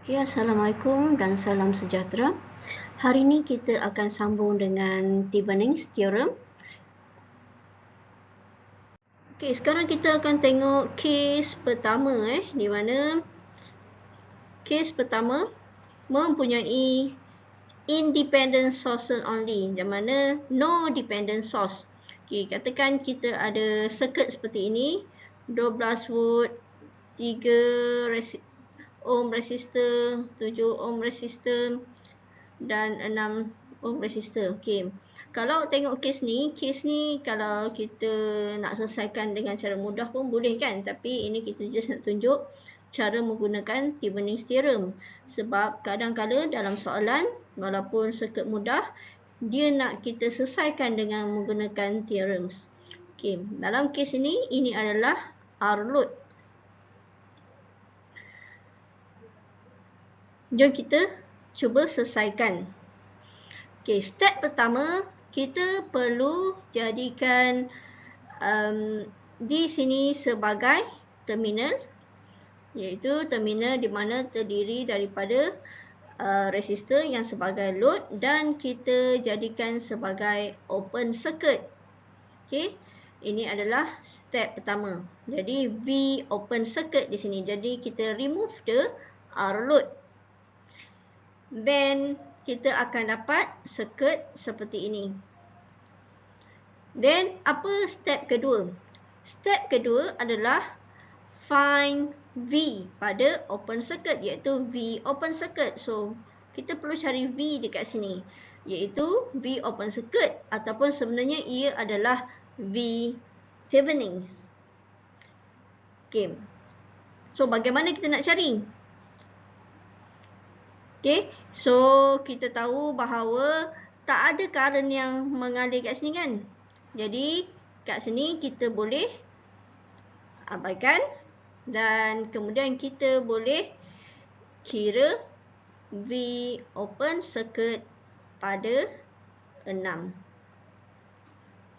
Okay, Assalamualaikum dan salam sejahtera. Hari ini kita akan sambung dengan Thevenin's Theorem. Okay, sekarang kita akan tengok kes pertama di mana kes pertama mempunyai independent sources only, di mana no dependent source. Okay, katakan kita ada circuit seperti ini, 12 volt, 3 ohm resistor, 7 ohm resistor dan 6 ohm resistor. Okey. Kalau tengok kes ni kalau kita nak selesaikan dengan cara mudah pun boleh kan, tapi ini kita just nak tunjuk cara menggunakan Thevenin's theorem. Sebab kadang-kala dalam soalan walaupun circuit mudah, dia nak kita selesaikan dengan menggunakan theorems. Okey, dalam kes ini adalah R load. Jom kita cuba selesaikan. Okay, step pertama, kita perlu jadikan di sini sebagai terminal, iaitu terminal di mana terdiri daripada resistor yang sebagai load dan kita jadikan sebagai open circuit. Okay, ini adalah step pertama. Jadi V open circuit di sini. Jadi kita remove the R load. Then kita akan dapat circuit seperti ini. Then apa step kedua? Step kedua adalah find V pada open circuit, iaitu V open circuit. So kita perlu cari V dekat sini, iaitu V open circuit ataupun sebenarnya ia adalah V Thevenin. Okay. So bagaimana kita nak cari? Okay, so kita tahu bahawa tak ada current yang mengalir kat sini kan. Jadi kat sini kita boleh abaikan dan kemudian kita boleh kira V open circuit pada 6.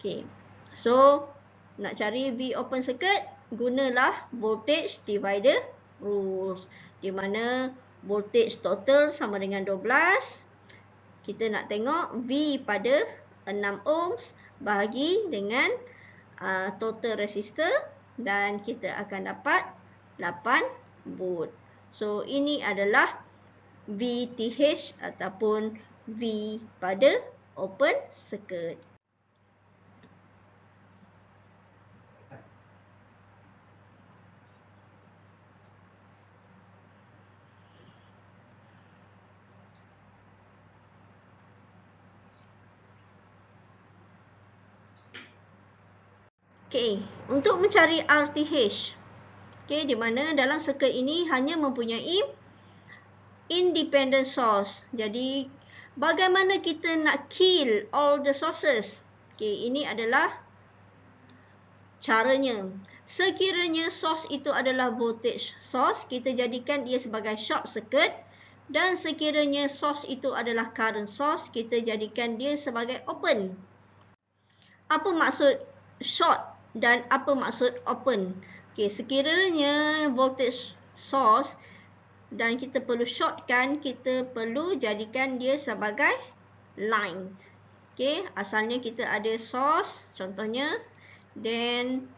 Okay, so nak cari V open circuit, gunalah voltage divider rules, di mana voltage total sama dengan 12. Kita nak tengok V pada 6 ohms bahagi dengan total resistor dan kita akan dapat 8 volt. So ini adalah VTH ataupun V pada open circuit. Okay, untuk mencari RTH, okay, di mana dalam circuit ini hanya mempunyai independent source. Jadi, bagaimana kita nak kill all the sources? Okay, ini adalah caranya. Sekiranya source itu adalah voltage source, kita jadikan dia sebagai short circuit. Dan sekiranya source itu adalah current source, kita jadikan dia sebagai open. Apa maksud short dan apa maksud open? Okay, sekiranya voltage source dan kita perlu shortkan, kita perlu jadikan dia sebagai line. Okay, asalnya kita ada source, contohnya, then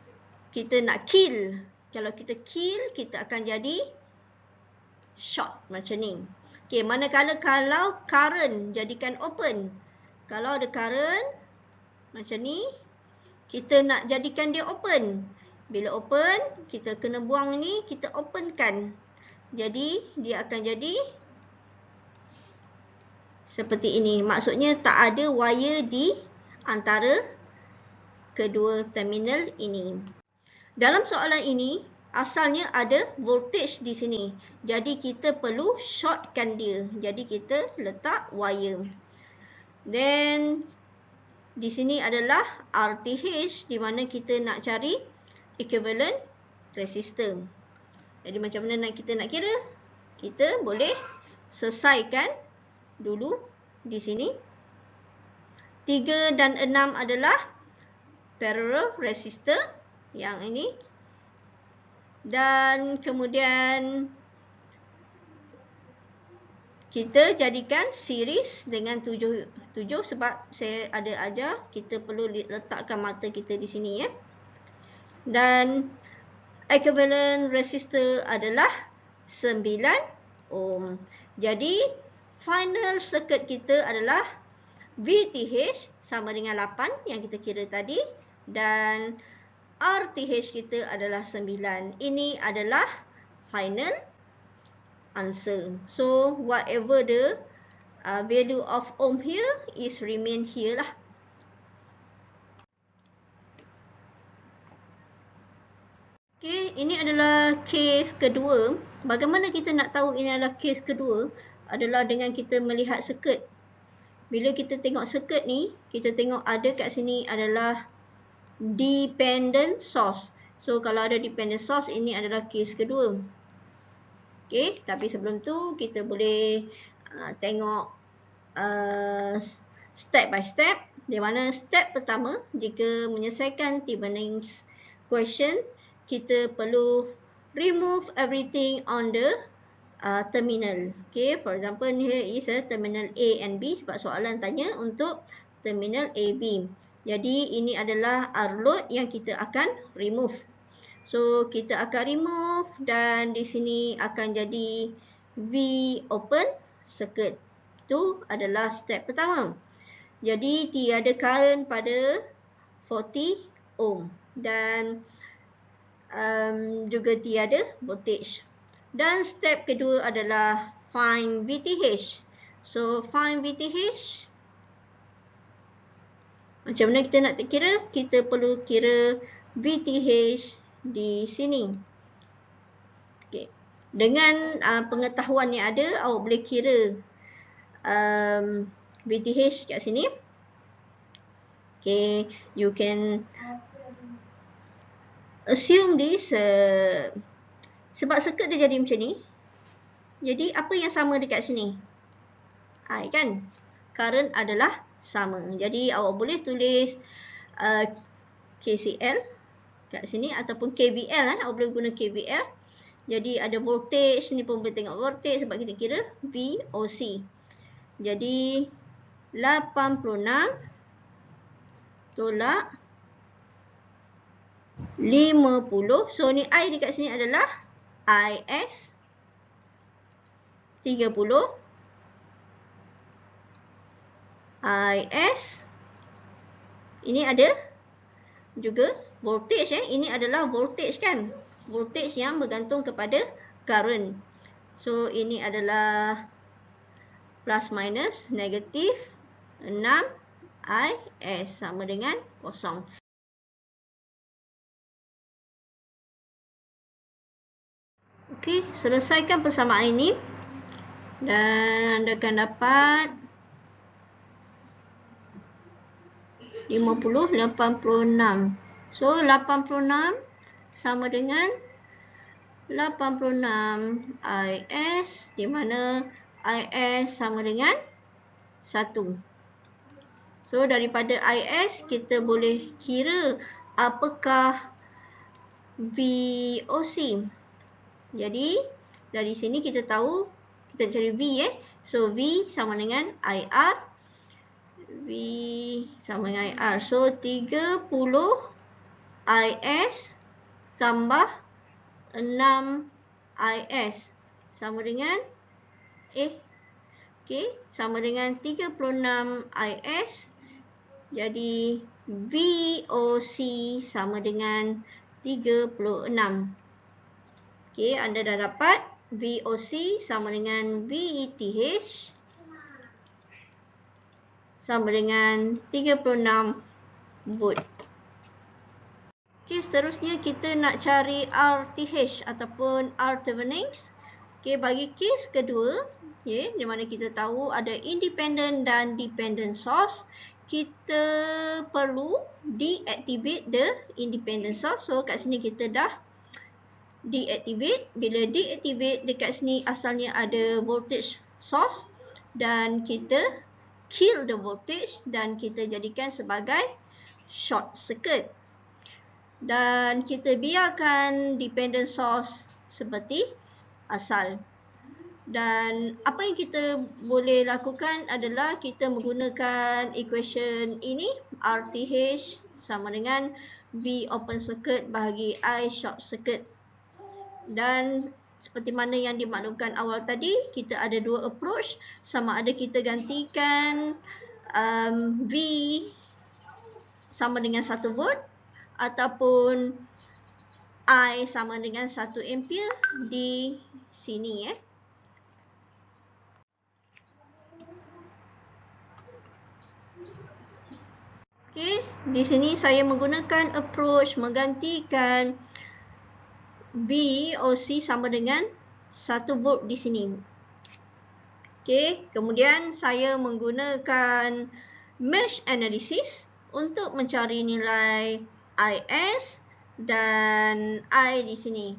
kita nak kill. Kalau kita kill, kita akan jadi short macam ni. Okay, manakala kalau current, jadikan open. Kalau ada current macam ni, kita nak jadikan dia open. Bila open, kita kena buang ni, kita openkan. Jadi, dia akan jadi seperti ini. Maksudnya tak ada wire di antara kedua terminal ini. Dalam soalan ini, asalnya ada voltage di sini. Jadi, kita perlu shortkan dia. Jadi, kita letak wire. Then, di sini adalah RTH, di mana kita nak cari equivalent resistor. Jadi macam mana kita nak kira? Kita boleh selesaikan dulu di sini. 3 dan 6 adalah parallel resistor yang ini. Dan kemudian kita jadikan series dengan 7 sebab saya ada ajar kita perlu letakkan mata kita di sini ya. Dan equivalent resistor adalah 9 ohm. Jadi final circuit kita adalah VTH sama dengan 8 yang kita kira tadi dan RTH kita adalah 9. Ini adalah final answer. So whatever the value of ohm here is remain here lah. Okay, ini adalah kes kedua. Bagaimana kita nak tahu ini adalah kes kedua? Adalah dengan kita melihat circuit. Bila kita tengok circuit ni, kita tengok ada kat sini adalah dependent source. So kalau ada dependent source, ini adalah kes kedua. Okay, tapi sebelum tu kita boleh tengok step by step. Di mana step pertama, jika menyelesaikan Thevenin's question, kita perlu remove everything on the terminal. Okay, for example, here is a terminal A and B sebab soalan tanya untuk terminal AB. Jadi ini adalah R load yang kita akan remove. So kita akan remove dan di sini akan jadi V open circuit. Itu adalah step pertama. Jadi tiada current pada 40 ohm dan juga tiada voltage. Dan step kedua adalah find VTH. So find VTH. Macam mana kita nak kira? Kita perlu kira VTH di sini. Okay. Dengan pengetahuan yang ada, awak boleh kira VTH kat sini. Okay, you can assume this sebab circuit dia jadi macam ni. Jadi apa yang sama dekat sini? I kan? Current adalah sama. Jadi awak boleh tulis KCL kat sini ataupun KVL. Awak boleh guna KVL. Jadi ada voltage, ni pun boleh tengok voltage sebab kita kira VOC. Jadi 86 tolak 50. So ni I dekat sini adalah IS 30. IS ini ada juga voltage ini adalah voltage kan, voltage yang bergantung kepada current. So ini adalah plus minus negatif 6 IS sama dengan kosong. Okey, selesaikan persamaan ini dan anda akan dapat 50, 86. So 86 sama dengan 86 IS, di mana IS sama dengan 1. So daripada IS kita boleh kira apakah VOC. Jadi dari sini kita tahu kita cari V So V sama dengan IR. V sama dengan IR. So 30 IS tambah 6 IS sama dengan sama dengan 36 IS. Jadi VOC sama dengan 36. Okey, anda dah dapat VOC sama dengan VTH sama dengan 36 volt. Okey, seterusnya kita nak cari RTH ataupun R Thevenin's. Okey, bagi kes kedua, di mana kita tahu ada independent dan dependent source, kita perlu deactivate the independent source. So kat sini kita dah deactivate. Bila deactivate, dekat sini asalnya ada voltage source dan kita kill the voltage dan kita jadikan sebagai short circuit. Dan kita biarkan dependent source seperti asal. Dan apa yang kita boleh lakukan adalah kita menggunakan equation ini, RTH sama dengan V open circuit bahagi I short circuit. Dan seperti mana yang dimaklumkan awal tadi, kita ada dua approach, sama ada kita gantikan V sama dengan 1 volt ataupun I sama dengan 1 ampere di sini. Okay, di sini saya menggunakan approach menggantikan V OC sama dengan 1 volt di sini. Okay, kemudian saya menggunakan mesh analysis untuk mencari nilai IS dan I di sini.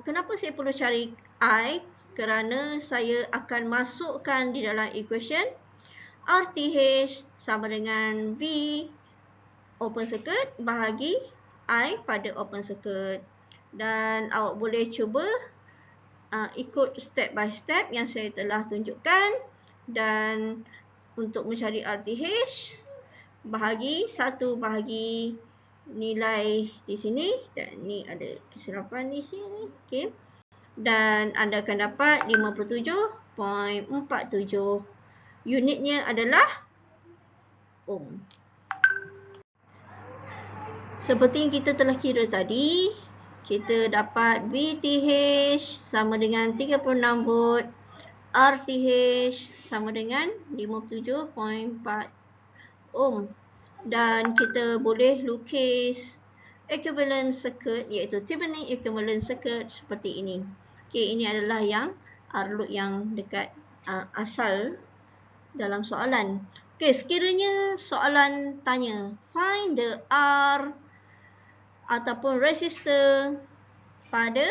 Kenapa saya perlu cari I? Kerana saya akan masukkan di dalam equation RTH sama dengan V open circuit bahagi I pada open circuit. Dan awak boleh cuba ikut step by step yang saya telah tunjukkan. Dan untuk mencari RTH, bahagi 1 bahagi nilai di sini. Dan ni ada kesilapan di sini. Okay. Dan anda akan dapat 57.47. Unitnya adalah ohm. Seperti yang kita telah kira tadi, kita dapat VTH sama dengan 36 volt, RTH sama dengan 57.4 ohm. Dan kita boleh lukis equivalent circuit, iaitu Thevenin equivalent circuit seperti ini. Okay, ini adalah yang R-load yang dekat asal dalam soalan. Okay, sekiranya soalan tanya find the R ataupun resistor pada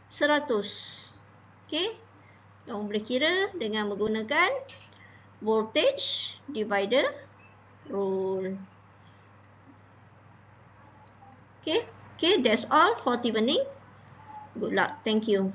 100. Okay, kamu boleh kira dengan menggunakan voltage divider rule. Okay, that's all for Thevenin. Good luck. Thank you.